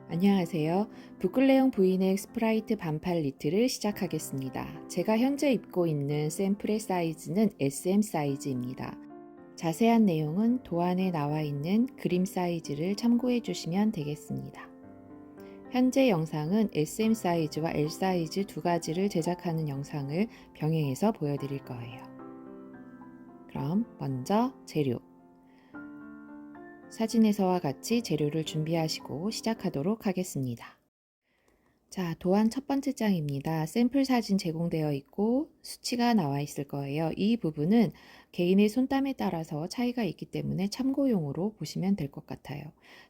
안녕하세요. 부클레용 브이넥 스프라이트 반팔 니트를 시작하겠습니다. 제가 현재 입고 있는 샘플의 사이즈는 SM 사이즈입니다. 자세한 내용은 도안에 나와 있는 그림 사이즈를 참고해 주시면 되겠습니다. 현재 영상은 SM 사이즈와 L 사이즈 두 가지를 제작하는 영상을 병행해서 보여드릴 거예요. 그럼 먼저 재료. 사진에서와 같이 재료를 준비하시고 시작하도록 하겠습니다. 자, 도안 첫 번째 장입니다. 샘플 사진 제공되어 있고 수치가 나와 있을 거예요. 이 부분은 개인의 손땀에 따라서 차이가 있기 때문에 참고용으로 보시면 될 것 같아요.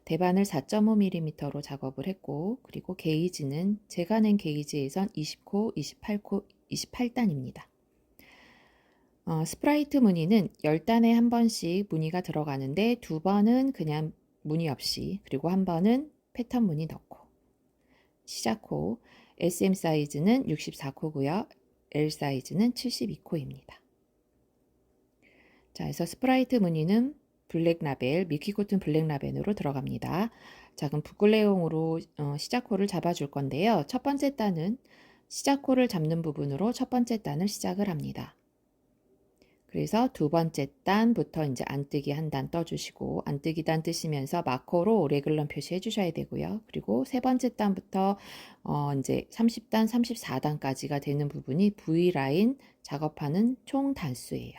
대반을 4.5mm로 작업을 했고, 그리고 게이지는 제가 낸 게이지에선 20코, 28코, 28단입니다. 스프라이트 무늬는 10단에 한 번씩 무늬가 들어가는데 두 번은 그냥 무늬 없이, 그리고 한 번은 패턴 무늬 넣고. 시작코, SM 사이즈는 64코고요. L 사이즈는 72코입니다. 자, 그래서 스프라이트 무늬는 블랙 라벨, 밀키코튼 블랙 라벨으로 들어갑니다. 자, 그럼 부클레용으로 시작코를 잡아줄 건데요. 첫 번째 단은 시작코를 잡는 부분으로 첫 번째 단을 시작을 합니다. 그래서 두 번째 단부터 이제 안뜨기 한 단 떠주시고, 안뜨기 단 뜨시면서 마커로 레글런 표시해 주셔야 되고요. 그리고 세 번째 단부터 이제 30단, 34단까지가 되는 부분이 V라인 작업하는 총 단수예요.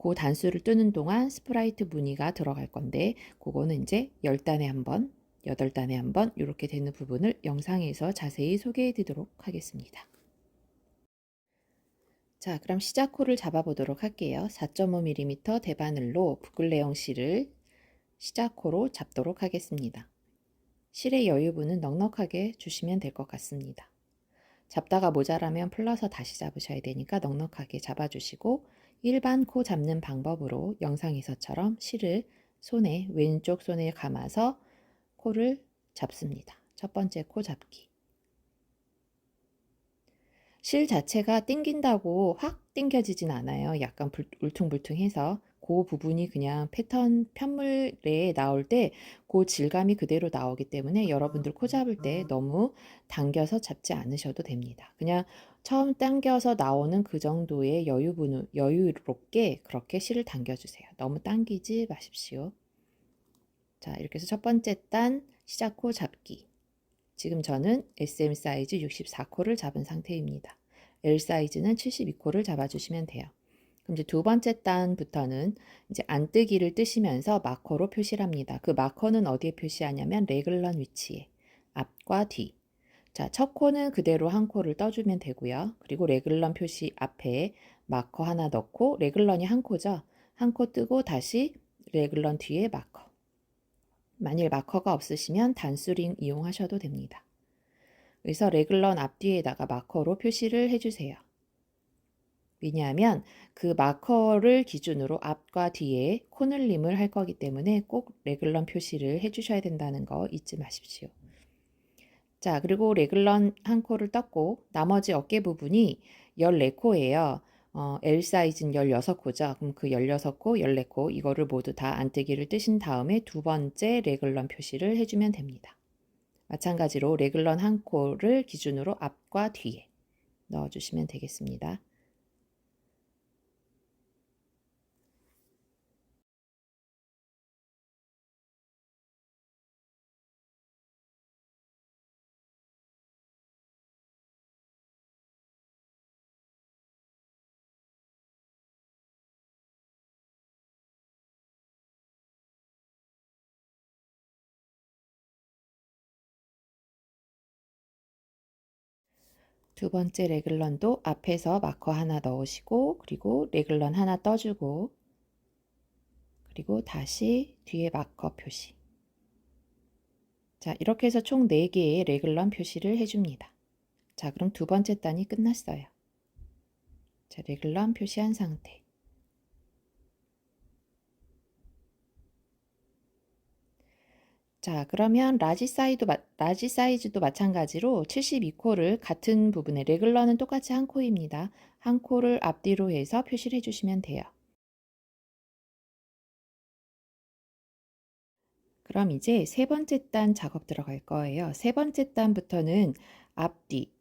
그 단수를 뜨는 동안 스프라이트 무늬가 들어갈 건데, 그거는 이제 10단에 한 번, 8단에 한 번 이렇게 되는 부분을 영상에서 자세히 소개해 드리도록 하겠습니다. 자, 그럼 시작코를 잡아보도록 할게요. 4.5mm 대바늘로 부클레용 실을 시작코로 잡도록 하겠습니다. 실의 여유분은 넉넉하게 주시면 될 것 같습니다. 잡다가 모자라면 풀러서 다시 잡으셔야 되니까 넉넉하게 잡아주시고, 일반 코 잡는 방법으로 영상에서처럼 실을 왼쪽 손에 감아서 코를 잡습니다. 첫 번째 코 잡기. 실 자체가 땡긴다고 확 땡겨지진 않아요. 약간 울퉁불퉁해서 그 부분이 그냥 패턴 편물에 나올 때 그 질감이 그대로 나오기 때문에 여러분들 코 잡을 때 너무 당겨서 잡지 않으셔도 됩니다. 그냥 처음 당겨서 나오는 그 정도의 여유롭게 그렇게 실을 당겨주세요. 너무 당기지 마십시오. 자, 이렇게 해서 첫 번째 단 시작 코 잡기. 지금 저는 SM 사이즈 64코를 잡은 상태입니다. L 사이즈는 72코를 잡아주시면 돼요. 그럼 이제 두 번째 단부터는 이제 안뜨기를 뜨시면서 마커로 표시를 합니다. 그 마커는 어디에 표시하냐면 레글런 위치에, 앞과 뒤. 자, 첫 코는 그대로 한 코를 떠주면 되고요. 그리고 레글런 표시 앞에 마커 하나 넣고, 레글런이 한 코죠. 한 코 뜨고 다시 레글런 뒤에 마커. 만일 마커가 없으시면 단수링 이용하셔도 됩니다. 그래서 레글런 앞뒤에다가 마커로 표시를 해주세요. 왜냐하면 그 마커를 기준으로 앞과 뒤에 코늘림을 할 거기 때문에 꼭 레글런 표시를 해주셔야 된다는 거 잊지 마십시오. 자, 그리고 레글런 한 코를 떴고 나머지 어깨 부분이 14코예요. L 사이즈는 16코죠. 그럼 그 16코, 14코 이거를 모두 다 안뜨기를 뜨신 다음에 두 번째 레글런 표시를 해주면 됩니다. 마찬가지로 레글런 한 코를 기준으로 앞과 뒤에 넣어주시면 되겠습니다. 두 번째 레글런도 앞에서 마커 하나 넣으시고, 그리고 레글런 하나 떠주고, 그리고 다시 뒤에 마커 표시. 자, 이렇게 해서 총 4개의 레글런 표시를 해줍니다. 자, 그럼 두 번째 단이 끝났어요. 자, 레글런 표시한 상태. 자, 그러면 라지 사이즈도 마찬가지로 72코를 같은 부분에, 레글런은 똑같이 한 코입니다. 한 코를 앞뒤로 해서 표시를 해주시면 돼요. 그럼 이제 세 번째 단 작업 들어갈 거예요. 세 번째 단부터는 앞뒤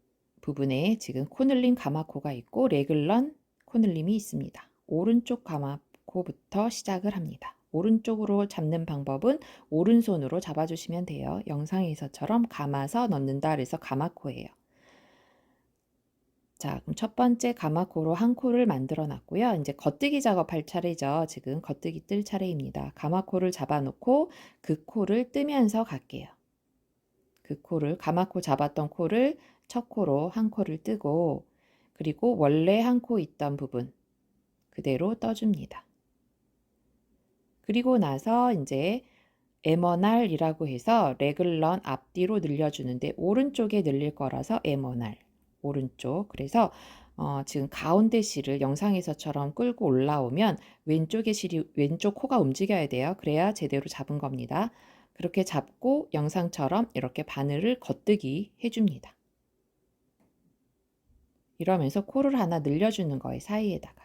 부분에 지금 코늘림 가마코가 있고 레글런 코늘림이 있습니다. 오른쪽 가마코부터 시작을 합니다. 오른쪽으로 잡는 방법은 오른손으로 잡아주시면 돼요. 영상에서처럼 감아서 넣는다 그래서 가마코예요. 자, 그럼 첫 번째 가마코로 한 코를 만들어 놨고요. 이제 겉뜨기 작업할 차례죠. 지금 겉뜨기 뜰 차례입니다. 가마코를 잡아놓고 그 코를 뜨면서 갈게요. 그 코를, 가마코 잡았던 코를 첫 코로 한 코를 뜨고, 그리고 원래 한 코 있던 부분 그대로 떠줍니다. 그리고 나서 이제 에머날이라고 해서 레글런 앞뒤로 늘려주는데 오른쪽에 늘릴 거라서 에머날 오른쪽. 그래서 지금 가운데 실을 영상에서처럼 끌고 올라오면 왼쪽의 실이 왼쪽 코가 움직여야 돼요. 그래야 제대로 잡은 겁니다. 그렇게 잡고 영상처럼 이렇게 바늘을 겉뜨기 해줍니다. 이러면서 코를 하나 늘려주는 거예요. 사이에다가.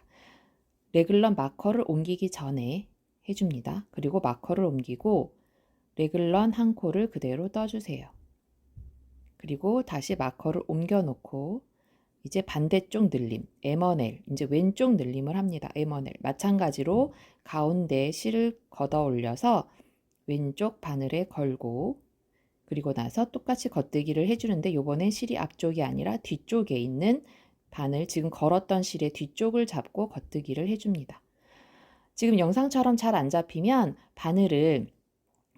레글런 마커를 옮기기 전에 해줍니다. 그리고 마커를 옮기고 레글런 한 코를 그대로 떠주세요. 그리고 다시 마커를 옮겨 놓고 이제 반대쪽 늘림, 에머넬, 이제 왼쪽 늘림을 합니다. 에머넬. 마찬가지로 가운데 실을 걷어 올려서 왼쪽 바늘에 걸고 그리고 나서 똑같이 겉뜨기를 해주는데 요번엔 실이 앞쪽이 아니라 뒤쪽에 있는 바늘, 지금 걸었던 실의 뒤쪽을 잡고 겉뜨기를 해줍니다. 지금 영상처럼 잘 안 잡히면 바늘을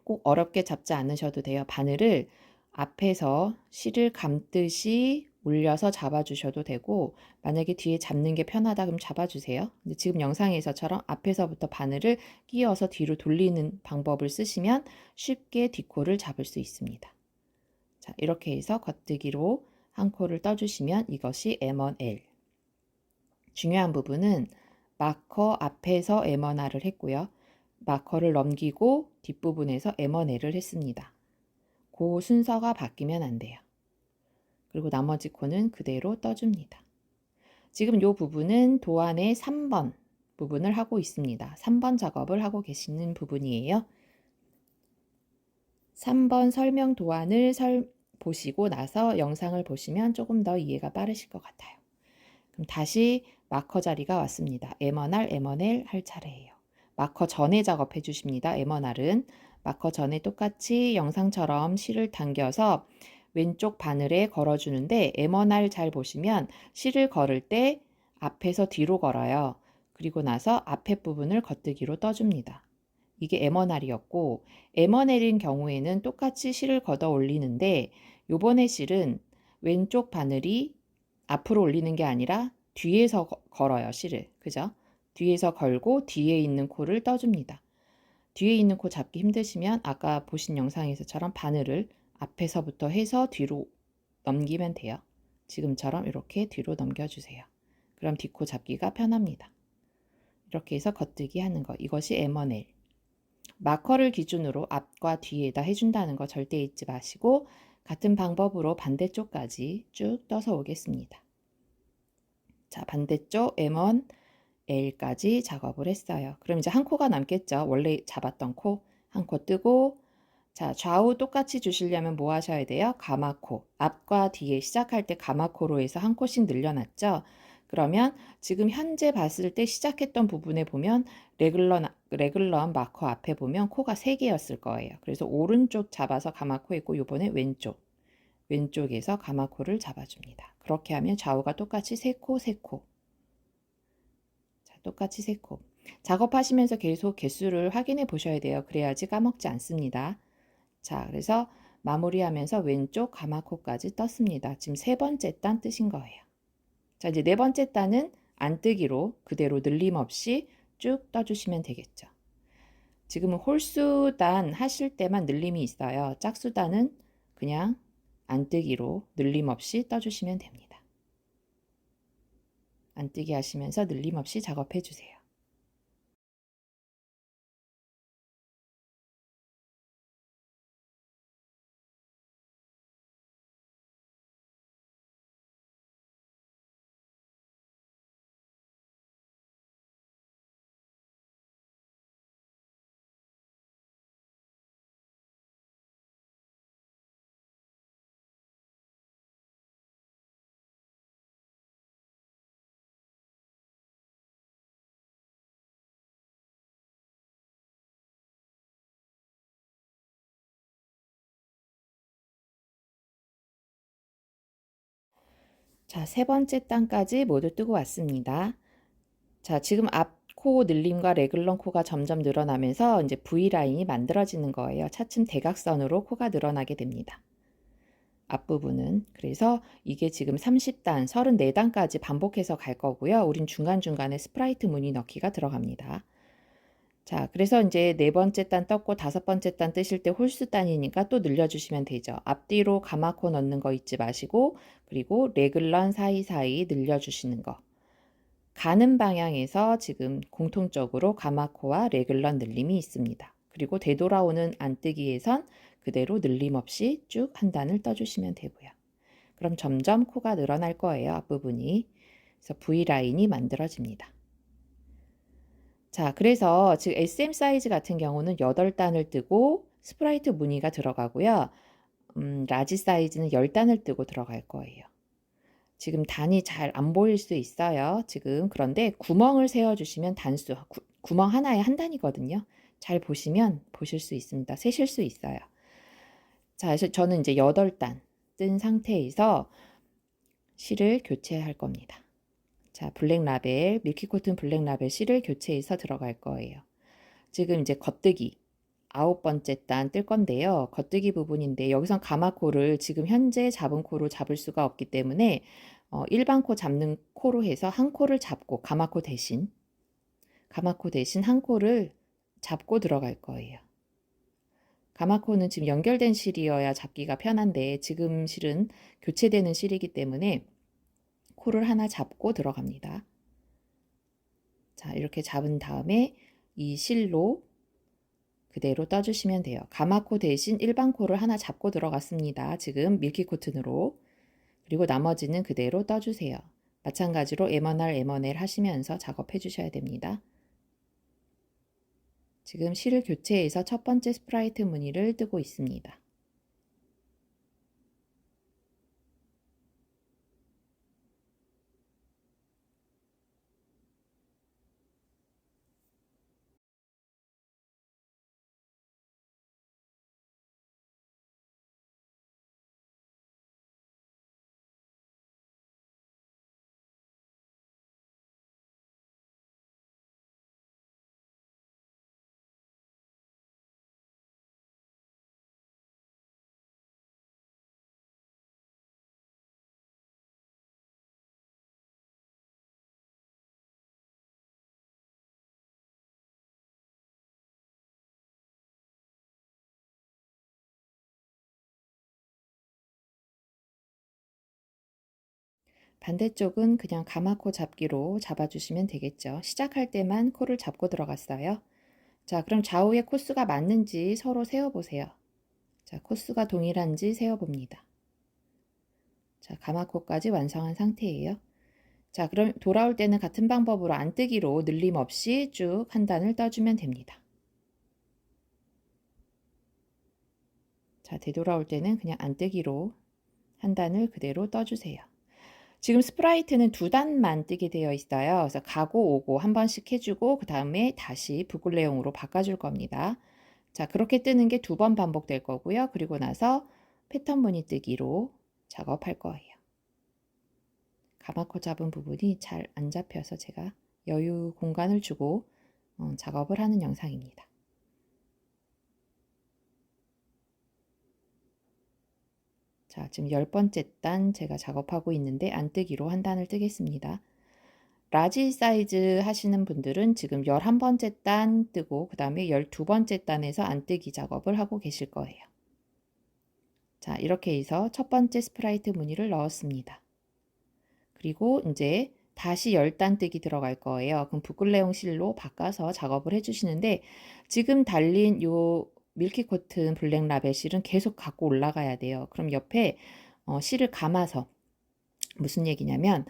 꼭 어렵게 잡지 않으셔도 돼요. 바늘을 앞에서 실을 감듯이 올려서 잡아주셔도 되고 만약에 뒤에 잡는 게 편하다 그럼 잡아주세요. 근데 지금 영상에서처럼 앞에서부터 바늘을 끼워서 뒤로 돌리는 방법을 쓰시면 쉽게 뒷코를 잡을 수 있습니다. 자, 이렇게 해서 겉뜨기로 한 코를 떠주시면 이것이 M1L. 중요한 부분은 마커 앞에서 M1R을 했고요. 마커를 넘기고 뒷부분에서 M1L을 했습니다. 그 순서가 바뀌면 안 돼요. 그리고 나머지 코는 그대로 떠줍니다. 지금 이 부분은 도안의 3번 부분을 하고 있습니다. 3번 작업을 하고 계시는 부분이에요. 3번 설명 도안을 보시고 나서 영상을 보시면 조금 더 이해가 빠르실 것 같아요. 그럼 다시 마커 자리가 왔습니다. M1R, M1L 할 차례예요. 마커 전에 작업해 주십니다. M1R은 마커 전에 똑같이 영상처럼 실을 당겨서 왼쪽 바늘에 걸어주는데 M1R 잘 보시면 실을 걸을 때 앞에서 뒤로 걸어요. 그리고 나서 앞에 부분을 겉뜨기로 떠줍니다. 이게 M1R이었고 M1L인 경우에는 똑같이 실을 걷어 올리는데 요번에 실은 왼쪽 바늘이 앞으로 올리는 게 아니라 뒤에서 걸어요, 실을. 그죠? 뒤에서 걸고 뒤에 있는 코를 떠줍니다. 뒤에 있는 코 잡기 힘드시면 아까 보신 영상에서처럼 바늘을 앞에서부터 해서 뒤로 넘기면 돼요. 지금처럼 이렇게 뒤로 넘겨주세요. 그럼 뒷코 잡기가 편합니다. 이렇게 해서 겉뜨기 하는 거. 이것이 M1L. 마커를 기준으로 앞과 뒤에다 해준다는 거 절대 잊지 마시고 같은 방법으로 반대쪽까지 쭉 떠서 오겠습니다. 자, 반대쪽 M1, L까지 작업을 했어요. 그럼 이제 한 코가 남겠죠. 원래 잡았던 코, 한 코 뜨고 자, 좌우 똑같이 주시려면 뭐 하셔야 돼요? 가마코. 앞과 뒤에 시작할 때 가마코로 해서 한 코씩 늘려놨죠. 그러면 지금 현재 봤을 때 시작했던 부분에 보면 레글런 마커 앞에 보면 코가 3개였을 거예요. 그래서 오른쪽 잡아서 가마코 했고 요번에 왼쪽에서 가마코를 잡아줍니다. 그렇게 하면 좌우가 똑같이 3코, 3코. 자, 똑같이 3코. 작업하시면서 계속 개수를 확인해 보셔야 돼요. 그래야지 까먹지 않습니다. 자, 그래서 마무리하면서 왼쪽 가마코까지 떴습니다. 지금 세 번째 단 뜨신 거예요. 자, 이제 네 번째 단은 안뜨기로 그대로 늘림 없이 쭉 떠주시면 되겠죠. 지금은 홀수단 하실 때만 늘림이 있어요. 짝수단은 그냥 안뜨기로 늘림 없이 떠주시면 됩니다. 안뜨기 하시면서 늘림 없이 작업해 주세요. 자, 세 번째 단까지 모두 뜨고 왔습니다. 자, 지금 앞코 늘림과 레귤런 코가 점점 늘어나면서 이제 V라인이 만들어지는 거예요. 차츰 대각선으로 코가 늘어나게 됩니다. 앞부분은. 그래서 이게 지금 30단, 34단까지 반복해서 갈 거고요. 우린 중간중간에 스프라이트 무늬 넣기가 들어갑니다. 자, 그래서 이제 네 번째 단 떴고 다섯 번째 단 뜨실 때 홀수 단이니까 또 늘려주시면 되죠. 앞뒤로 가마코 넣는 거 잊지 마시고, 그리고 레글런 사이사이 늘려주시는 거. 가는 방향에서 지금 공통적으로 가마코와 레글런 늘림이 있습니다. 그리고 되돌아오는 안뜨기에선 그대로 늘림 없이 쭉 한 단을 떠주시면 되고요. 그럼 점점 코가 늘어날 거예요. 앞부분이. 그래서 V라인이 만들어집니다. 자, 그래서 지금 SM 사이즈 같은 경우는 8단을 뜨고 스프라이트 무늬가 들어가고요. 라지 사이즈는 10단을 뜨고 들어갈 거예요. 지금 단이 잘 안 보일 수 있어요. 지금 그런데 구멍을 세워주시면 단수, 구멍 하나에 한 단이거든요. 잘 보시면 보실 수 있습니다. 세실 수 있어요. 자, 그래서 저는 이제 8단 뜬 상태에서 실을 교체할 겁니다. 자, 블랙 라벨, 밀키코튼 블랙 라벨 실을 교체해서 들어갈 거예요. 지금 이제 겉뜨기 9번째 단 뜰 건데요. 겉뜨기 부분인데 여기선 가마코를 지금 현재 잡은 코로 잡을 수가 없기 때문에 일반 코 잡는 코로 해서 한 코를 잡고 가마코 대신 한 코를 잡고 들어갈 거예요. 가마코는 지금 연결된 실이어야 잡기가 편한데 지금 실은 교체되는 실이기 때문에 코를 하나 잡고 들어갑니다. 자, 이렇게 잡은 다음에 이 실로 그대로 떠주시면 돼요. 가마코 대신 일반 코를 하나 잡고 들어갔습니다. 지금 밀키코튼으로. 그리고 나머지는 그대로 떠주세요. 마찬가지로 M1R, M1L 하시면서 작업해 주셔야 됩니다. 지금 실을 교체해서 첫 번째 스프라이트 무늬를 뜨고 있습니다. 반대쪽은 그냥 가마코 잡기로 잡아주시면 되겠죠. 시작할 때만 코를 잡고 들어갔어요. 자, 그럼 좌우의 코수가 맞는지 서로 세어보세요. 자, 코수가 동일한지 세어봅니다. 자, 가마코까지 완성한 상태예요. 자, 그럼 돌아올 때는 같은 방법으로 안뜨기로 늘림 없이 쭉 한 단을 떠주면 됩니다. 자, 되돌아올 때는 그냥 안뜨기로 한 단을 그대로 떠주세요. 지금 스프라이트는 두 단만 뜨게 되어 있어요. 그래서 가고 오고 한 번씩 해주고 그 다음에 다시 붓글레용으로 바꿔줄 겁니다. 자, 그렇게 뜨는 게 두 번 반복될 거고요. 그리고 나서 패턴 무늬 뜨기로 작업할 거예요. 가마코 잡은 부분이 잘 안 잡혀서 제가 여유 공간을 주고 작업을 하는 영상입니다. 자, 지금 10번째 단 제가 작업하고 있는데 안뜨기로 한 단을 뜨겠습니다. 라지 사이즈 하시는 분들은 지금 11번째 단 뜨고 그 다음에 12번째 단에서 안뜨기 작업을 하고 계실 거예요. 자, 이렇게 해서 첫 번째 스프라이트 무늬를 넣었습니다. 그리고 이제 다시 10단 뜨기 들어갈 거예요. 그럼 붓글레용 실로 바꿔서 작업을 해주시는데 지금 달린 요 밀키코튼 블랙 라벨 실은 계속 갖고 올라가야 돼요. 그럼 옆에 실을 감아서 무슨 얘기냐면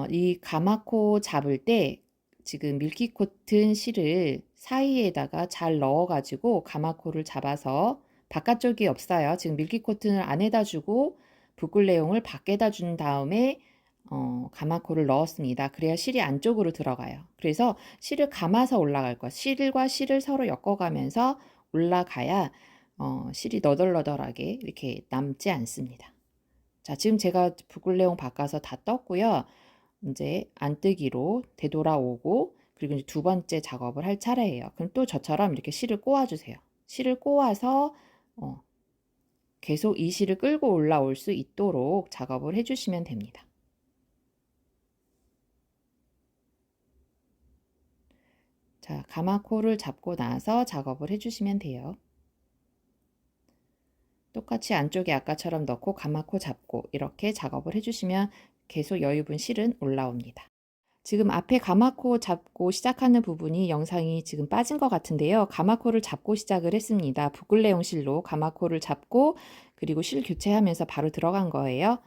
이 가마코 잡을 때 지금 밀키코튼 실을 사이에다가 잘 넣어가지고 가마코를 잡아서 바깥쪽이 없어요. 지금 밀키코튼을 안에다 주고 붓글레용을 밖에다 준 다음에 가마코를 넣었습니다. 그래야 실이 안쪽으로 들어가요. 그래서 실을 감아서 올라갈 거예요. 실과 실을 서로 엮어가면서 올라가야 실이 너덜너덜하게 이렇게 남지 않습니다. 자, 지금 제가 붓글 내용 바꿔서 다 떴고요. 이제 안뜨기로 되돌아오고 그리고 이제 두 번째 작업을 할 차례예요. 그럼 또 저처럼 이렇게 실을 꼬아주세요. 실을 꼬아서 계속 이 실을 끌고 올라올 수 있도록 작업을 해주시면 됩니다. 자, 가마코를 잡고 나서 작업을 해주시면 돼요. 똑같이 안쪽에 아까처럼 넣고 가마코 잡고 이렇게 작업을 해주시면 계속 여유분 실은 올라옵니다. 지금 앞에 가마코 잡고 시작하는 부분이 영상이 지금 빠진 것 같은데요. 가마코를 잡고 시작을 했습니다. 붓글레용 실로 가마코를 잡고 그리고 실 교체하면서 바로 들어간 거예요.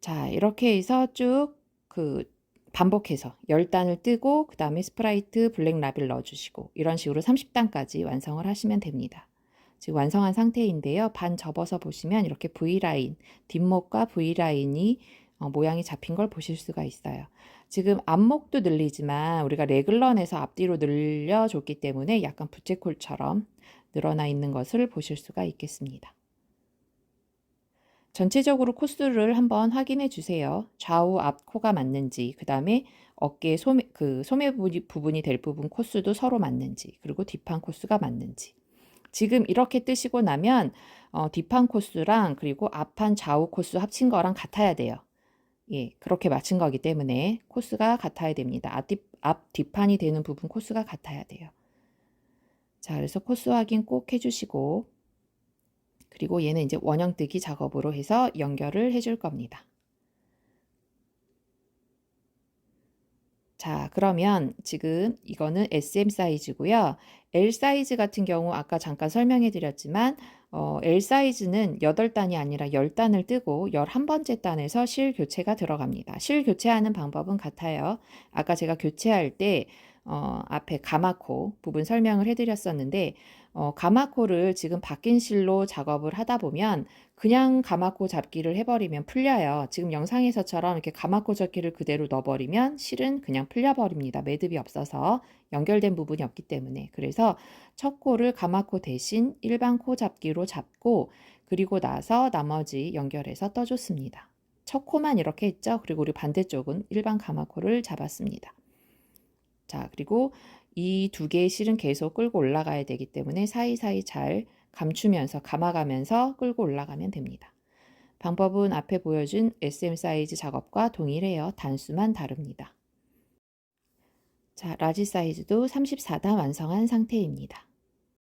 자, 이렇게 해서 쭉 반복해서 10단을 뜨고 그 다음에 스프라이트 블랙 라벨 넣어주시고 이런 식으로 30단까지 완성을 하시면 됩니다. 지금 완성한 상태인데요. 반 접어서 보시면 이렇게 V라인, 뒷목과 V라인이 모양이 잡힌 걸 보실 수가 있어요. 지금 앞목도 늘리지만 우리가 레글런에서 앞뒤로 늘려줬기 때문에 약간 부채꼴처럼 늘어나 있는 것을 보실 수가 있겠습니다. 전체적으로 코스를 한번 확인해 주세요. 좌우 앞 코가 맞는지, 그 다음에 어깨 소매 부분이 될 부분 코스도 서로 맞는지, 그리고 뒷판 코스가 맞는지. 지금 이렇게 뜨시고 나면 뒷판 코스랑 그리고 앞판 좌우 코스 합친 거랑 같아야 돼요. 예, 그렇게 맞춘 거기 때문에 코스가 같아야 됩니다. 앞 뒷판이 되는 부분 코스가 같아야 돼요. 자, 그래서 코스 확인 꼭 해주시고 그리고 얘는 이제 원형뜨기 작업으로 해서 연결을 해줄 겁니다. 자, 그러면 지금 이거는 SM 사이즈고요. L 사이즈 같은 경우 아까 잠깐 설명해 드렸지만 L 사이즈는 8단이 아니라 10단을 뜨고 11번째 단에서 실 교체가 들어갑니다. 실 교체하는 방법은 같아요. 아까 제가 교체할 때 앞에 가마코 부분 설명을 해드렸었는데 가마코를 지금 바뀐 실로 작업을 하다 보면 그냥 가마코 잡기를 해버리면 풀려요. 지금 영상에서처럼 이렇게 가마코 접기를 그대로 넣어버리면 실은 그냥 풀려버립니다. 매듭이 없어서 연결된 부분이 없기 때문에. 그래서 첫 코를 가마코 대신 일반 코 잡기로 잡고 그리고 나서 나머지 연결해서 떠줬습니다. 첫 코만 이렇게 했죠. 그리고 우리 반대쪽은 일반 가마코를 잡았습니다. 자, 그리고 이 두 개의 실은 계속 끌고 올라가야 되기 때문에 사이사이 잘 감추면서 감아가면서 끌고 올라가면 됩니다. 방법은 앞에 보여준 SM 사이즈 작업과 동일해요. 단수만 다릅니다. 자, 라지 사이즈도 34단 완성한 상태입니다.